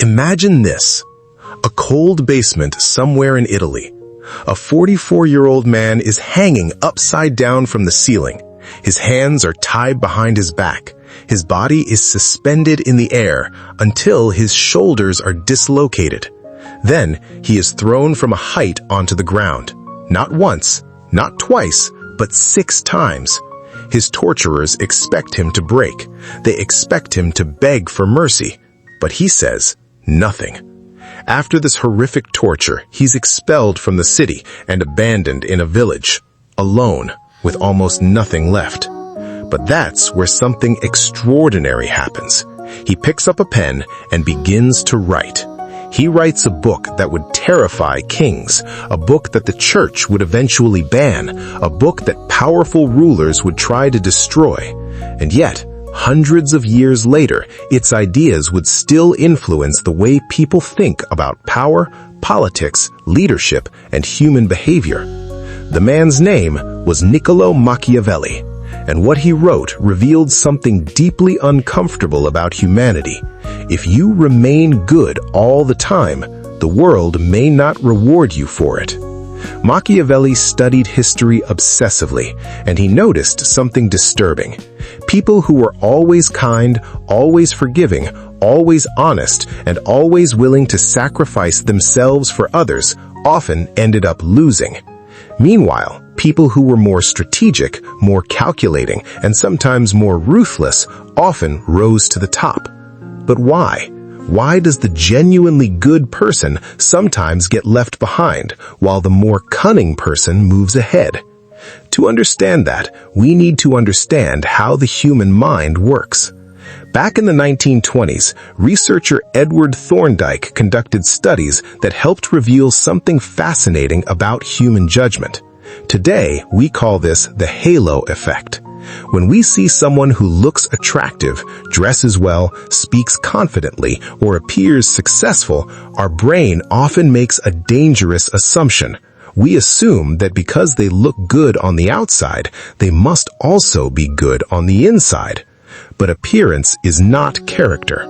Imagine this: a cold basement somewhere in Italy. A 44-year-old man is hanging upside down from the ceiling. His hands are tied behind his back. His body is suspended in the air until his shoulders are dislocated. Then he is thrown from a height onto the ground. Not once, not twice, but 6 times. His torturers expect him to break. They expect him to beg for mercy, but he says nothing. After this horrific torture, he's expelled from the city and abandoned in a village, alone, with almost nothing left. But that's where something extraordinary happens. He picks up a pen and begins to write. He writes a book that would terrify kings, a book that the church would eventually ban, a book that powerful rulers would try to destroy. And yet, hundreds of years later, its ideas would still influence the way people think about power, politics, leadership, and human behavior. The man's name was Niccolò Machiavelli, and what he wrote revealed something deeply uncomfortable about humanity. If you remain good all the time, the world may not reward you for it. Machiavelli studied history obsessively, and he noticed something disturbing. People who were always kind, always forgiving, always honest, and always willing to sacrifice themselves for others often ended up losing. Meanwhile, people who were more strategic, more calculating, and sometimes more ruthless often rose to the top. But why? Why does the genuinely good person sometimes get left behind, while the more cunning person moves ahead? To understand that, we need to understand how the human mind works. Back in the 1920s, researcher Edward Thorndike conducted studies that helped reveal something fascinating about human judgment. Today, we call this the halo effect. When we see someone who looks attractive, dresses well, speaks confidently, or appears successful, our brain often makes a dangerous assumption. We assume that because they look good on the outside, they must also be good on the inside. But appearance is not character.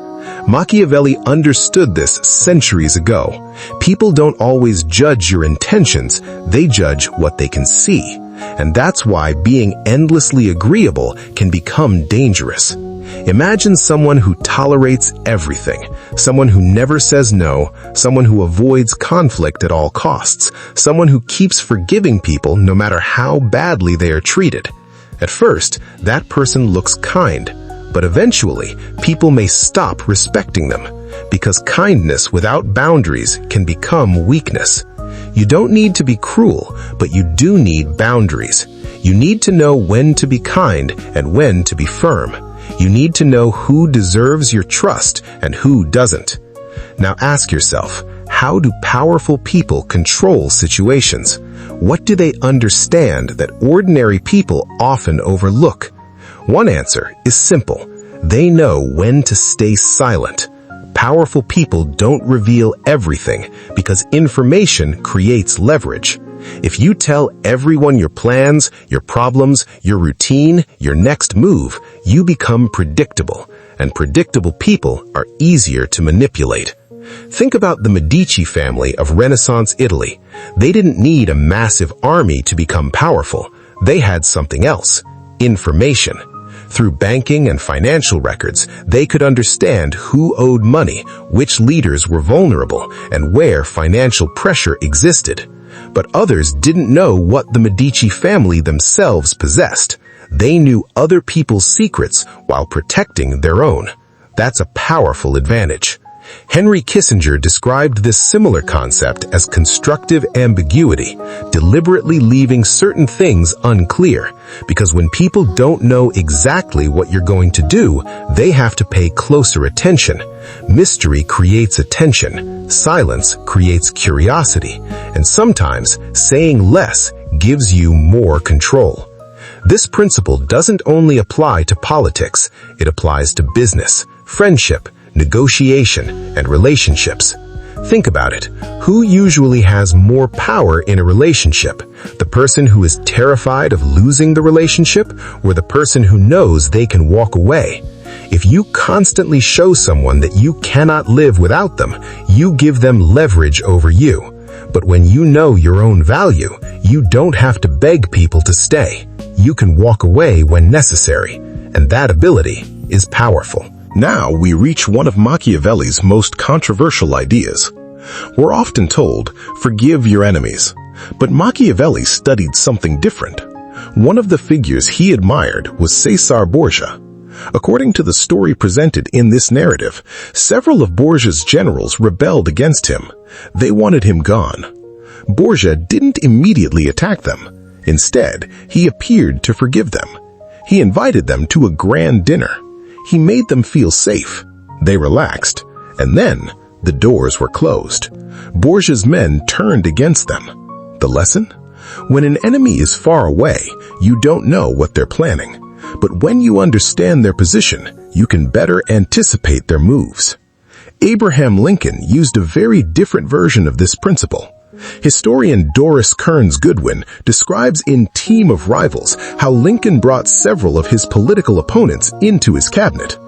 Machiavelli understood this centuries ago. People don't always judge your intentions, they judge what they can see. And that's why being endlessly agreeable can become dangerous. Imagine someone who tolerates everything, someone who never says no, someone who avoids conflict at all costs, someone who keeps forgiving people no matter how badly they are treated. At first, that person looks kind, but eventually, people may stop respecting them, because kindness without boundaries can become weakness. You don't need to be cruel, but you do need boundaries. You need to know when to be kind and when to be firm. You need to know who deserves your trust and who doesn't. Now ask yourself, how do powerful people control situations? What do they understand that ordinary people often overlook? One answer is simple. They know when to stay silent. Powerful people don't reveal everything because information creates leverage. If you tell everyone your plans, your problems, your routine, your next move, you become predictable, and predictable people are easier to manipulate. Think about the Medici family of Renaissance Italy. They didn't need a massive army to become powerful. They had something else: information. Through banking and financial records, they could understand who owed money, which leaders were vulnerable, and where financial pressure existed. But others didn't know what the Medici family themselves possessed. They knew other people's secrets while protecting their own. That's a powerful advantage. Henry Kissinger described this similar concept as constructive ambiguity, deliberately leaving certain things unclear, because when people don't know exactly what you're going to do, they have to pay closer attention. Mystery creates attention, silence creates curiosity, and sometimes saying less gives you more control. This principle doesn't only apply to politics, it applies to business, friendship, negotiation, and relationships. Think about it. Who usually has more power in a relationship? The person who is terrified of losing the relationship, or the person who knows they can walk away? If you constantly show someone that you cannot live without them, you give them leverage over you. But when you know your own value, you don't have to beg people to stay. You can walk away when necessary, and that ability is powerful. Now we reach one of Machiavelli's most controversial ideas. We're often told, forgive your enemies. But Machiavelli studied something different. One of the figures he admired was Caesar Borgia. According to the story presented in this narrative, several of Borgia's generals rebelled against him. They wanted him gone. Borgia didn't immediately attack them. Instead, he appeared to forgive them. He invited them to a grand dinner. He made them feel safe. They relaxed, and then the doors were closed. Borgia's men turned against them. The lesson? When an enemy is far away, you don't know what they're planning. But when you understand their position, you can better anticipate their moves. Abraham Lincoln used a very different version of this principle. Historian Doris Kearns Goodwin describes in Team of Rivals how Lincoln brought several of his political opponents into his cabinet.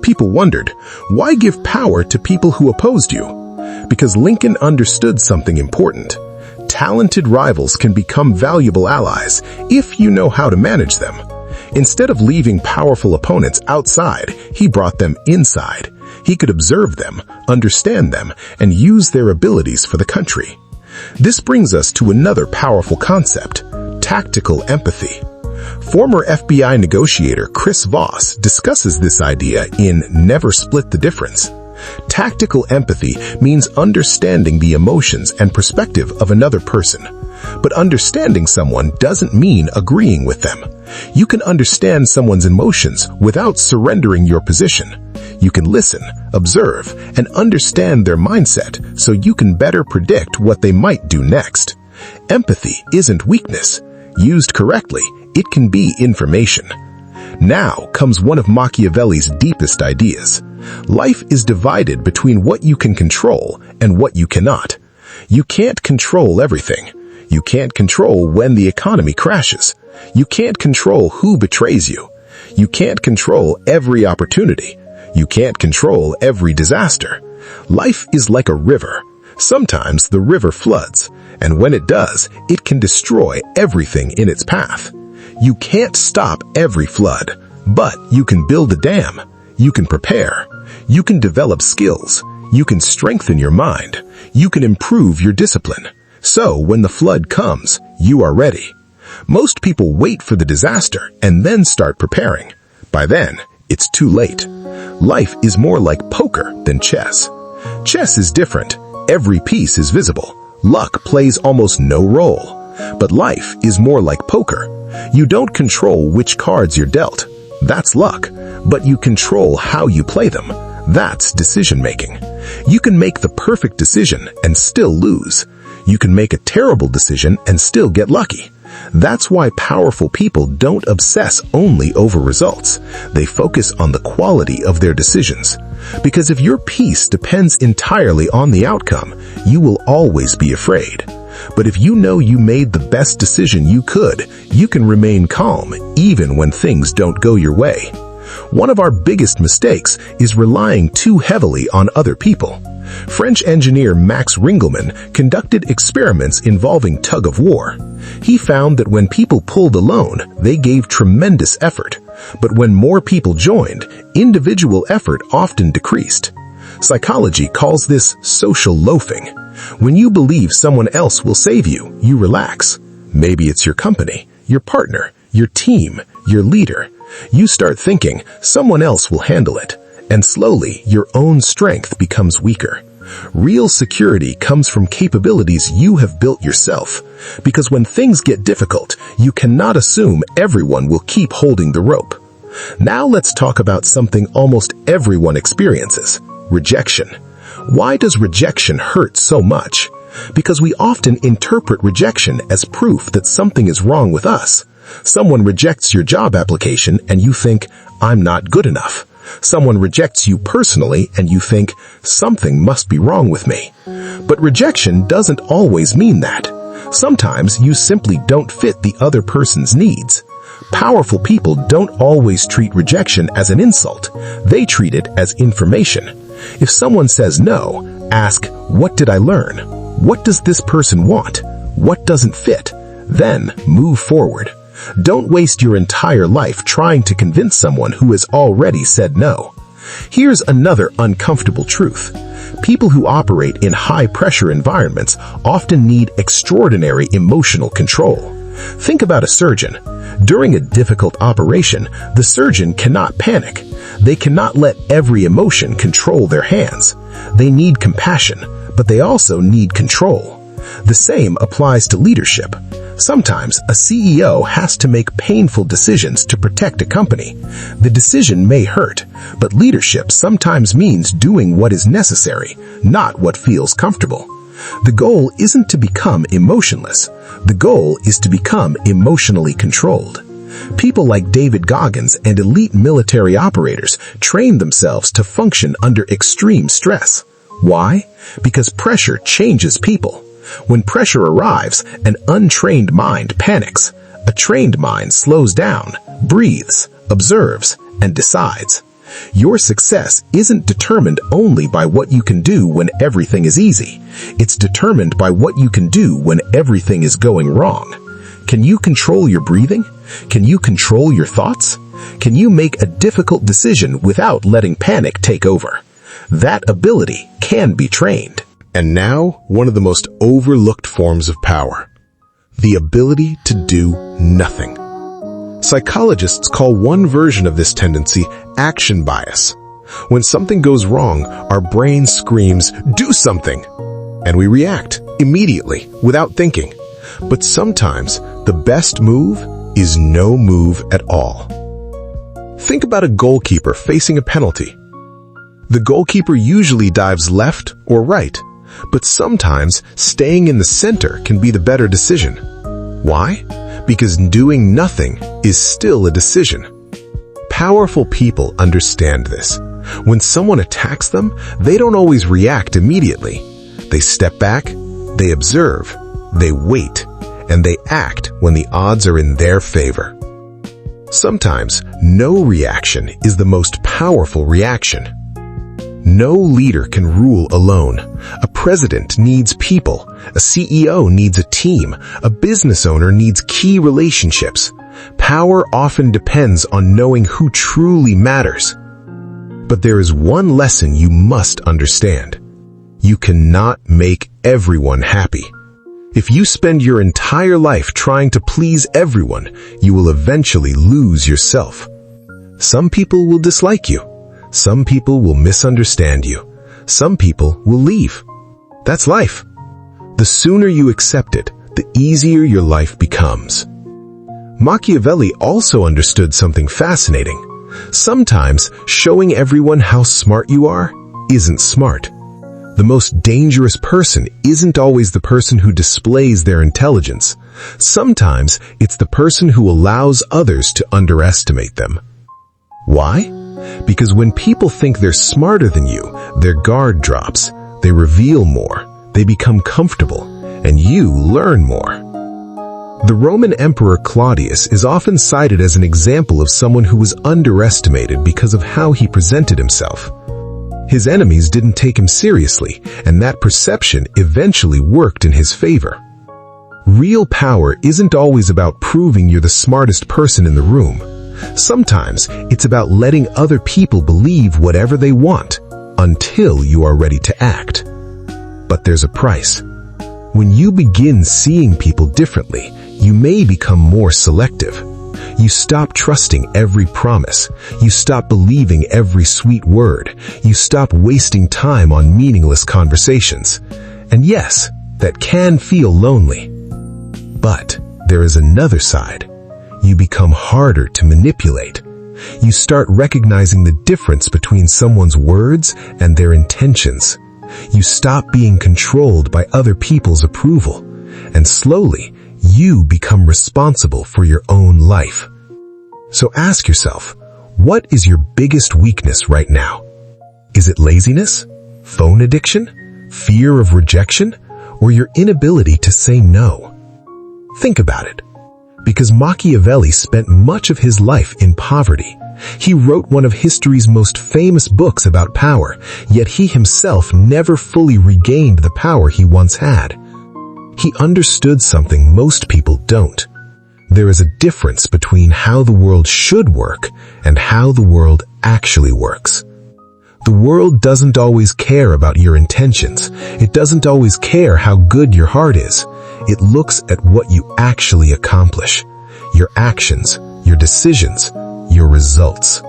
People wondered, why give power to people who opposed you? Because Lincoln understood something important. Talented rivals can become valuable allies if you know how to manage them. Instead of leaving powerful opponents outside, he brought them inside. He could observe them, understand them, and use their abilities for the country. This brings us to another powerful concept, tactical empathy. Former FBI negotiator Chris Voss discusses this idea in Never Split the Difference. Tactical empathy means understanding the emotions and perspective of another person. But understanding someone doesn't mean agreeing with them. You can understand someone's emotions without surrendering your position. You can listen, observe, and understand their mindset so you can better predict what they might do next. Empathy isn't weakness. Used correctly, it can be information. Now comes one of Machiavelli's deepest ideas. Life is divided between what you can control and what you cannot. You can't control everything. You can't control when the economy crashes. You can't control who betrays you. You can't control every opportunity. You can't control every disaster. Life is like a river. Sometimes the river floods, and when it does, it can destroy everything in its path. You can't stop every flood, but you can build a dam. You can prepare. You can develop skills. You can strengthen your mind. You can improve your discipline. So when the flood comes, you are ready. Most people wait for the disaster and then start preparing. By then, it's too late. Life is more like poker than chess. Chess is different. Every piece is visible. Luck plays almost no role. But life is more like poker. You don't control which cards you're dealt. That's luck. But you control how you play them. That's decision-making. You can make the perfect decision and still lose. You can make a terrible decision and still get lucky. That's why powerful people don't obsess only over results. They focus on the quality of their decisions. Because if your peace depends entirely on the outcome, you will always be afraid. But if you know you made the best decision you could, you can remain calm even when things don't go your way. One of our biggest mistakes is relying too heavily on other people. French engineer Max Ringelmann conducted experiments involving tug-of-war. He found that when people pulled alone, they gave tremendous effort. But when more people joined, individual effort often decreased. Psychology calls this social loafing. When you believe someone else will save you, you relax. Maybe it's your company, your partner, your team, your leader. You start thinking someone else will handle it, and slowly your own strength becomes weaker. Real security comes from capabilities you have built yourself, because when things get difficult, you cannot assume everyone will keep holding the rope. Now let's talk about something almost everyone experiences: rejection. Why does rejection hurt so much? Because we often interpret rejection as proof that something is wrong with us. Someone rejects your job application and you think, I'm not good enough. Someone rejects you personally and you think, something must be wrong with me. But rejection doesn't always mean that. Sometimes you simply don't fit the other person's needs. Powerful people don't always treat rejection as an insult. They treat it as information. If someone says no, ask, what did I learn? What does this person want? What doesn't fit? Then move forward. Don't waste your entire life trying to convince someone who has already said no. Here's another uncomfortable truth. People who operate in high-pressure environments often need extraordinary emotional control. Think about a surgeon. During a difficult operation, the surgeon cannot panic. They cannot let every emotion control their hands. They need compassion, but they also need control. The same applies to leadership. Sometimes a CEO has to make painful decisions to protect a company. The decision may hurt, but leadership sometimes means doing what is necessary, not what feels comfortable. The goal isn't to become emotionless. The goal is to become emotionally controlled. People like David Goggins and elite military operators train themselves to function under extreme stress. Why? Because pressure changes people. When pressure arrives, an untrained mind panics. A trained mind slows down, breathes, observes, and decides. Your success isn't determined only by what you can do when everything is easy. It's determined by what you can do when everything is going wrong. Can you control your breathing? Can you control your thoughts? Can you make a difficult decision without letting panic take over? That ability can be trained. And now, one of the most overlooked forms of power. The ability to do nothing. Psychologists call one version of this tendency action bias. When something goes wrong, our brain screams, "Do something!" And we react immediately, without thinking. But sometimes, the best move is no move at all. Think about a goalkeeper facing a penalty. The goalkeeper usually dives left or right, but sometimes staying in the center can be the better decision. Why? Because doing nothing is still a decision. Powerful people understand this. When someone attacks them, they don't always react immediately. They step back, they observe, they wait, and they act when the odds are in their favor. Sometimes, no reaction is the most powerful reaction. No leader can rule alone. A president needs people. A CEO needs a team. A business owner needs key relationships. Power often depends on knowing who truly matters. But there is one lesson you must understand. You cannot make everyone happy. If you spend your entire life trying to please everyone, you will eventually lose yourself. Some people will dislike you. Some people will misunderstand you. Some people will leave. That's life. The sooner you accept it, the easier your life becomes. Machiavelli also understood something fascinating. Sometimes showing everyone how smart you are isn't smart. The most dangerous person isn't always the person who displays their intelligence. Sometimes it's the person who allows others to underestimate them. Why? Because when people think they're smarter than you, their guard drops, they reveal more, they become comfortable, and you learn more. The Roman Emperor Claudius is often cited as an example of someone who was underestimated because of how he presented himself. His enemies didn't take him seriously, and that perception eventually worked in his favor. Real power isn't always about proving you're the smartest person in the room. Sometimes it's about letting other people believe whatever they want until you are ready to act. But there's a price. When you begin seeing people differently, you may become more selective. You stop trusting every promise. You stop believing every sweet word. You stop wasting time on meaningless conversations. And yes, that can feel lonely. But there is another side. You become harder to manipulate. You start recognizing the difference between someone's words and their intentions. You stop being controlled by other people's approval, and slowly, you become responsible for your own life. So ask yourself, what is your biggest weakness right now? Is it laziness, phone addiction, fear of rejection, or your inability to say no? Think about it. Because Machiavelli spent much of his life in poverty. He wrote one of history's most famous books about power, yet he himself never fully regained the power he once had. He understood something most people don't. There is a difference between how the world should work and how the world actually works. The world doesn't always care about your intentions. It doesn't always care how good your heart is. It looks at what you actually accomplish, your actions, your decisions, your results.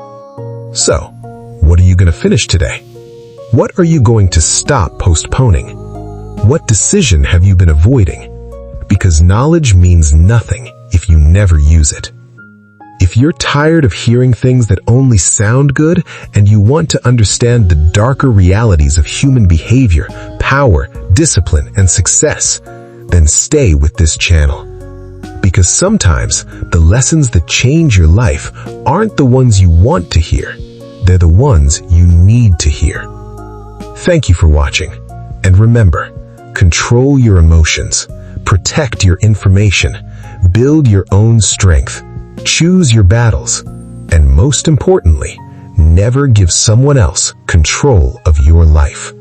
So, what are you going to finish today? What are you going to stop postponing? What decision have you been avoiding? Because knowledge means nothing if you never use it. If you're tired of hearing things that only sound good and you want to understand the darker realities of human behavior, power, discipline, and success, then stay with this channel. Because sometimes the lessons that change your life aren't the ones you want to hear. They're the ones you need to hear. Thank you for watching. And remember, control your emotions, protect your information, build your own strength, choose your battles, and most importantly, never give someone else control of your life.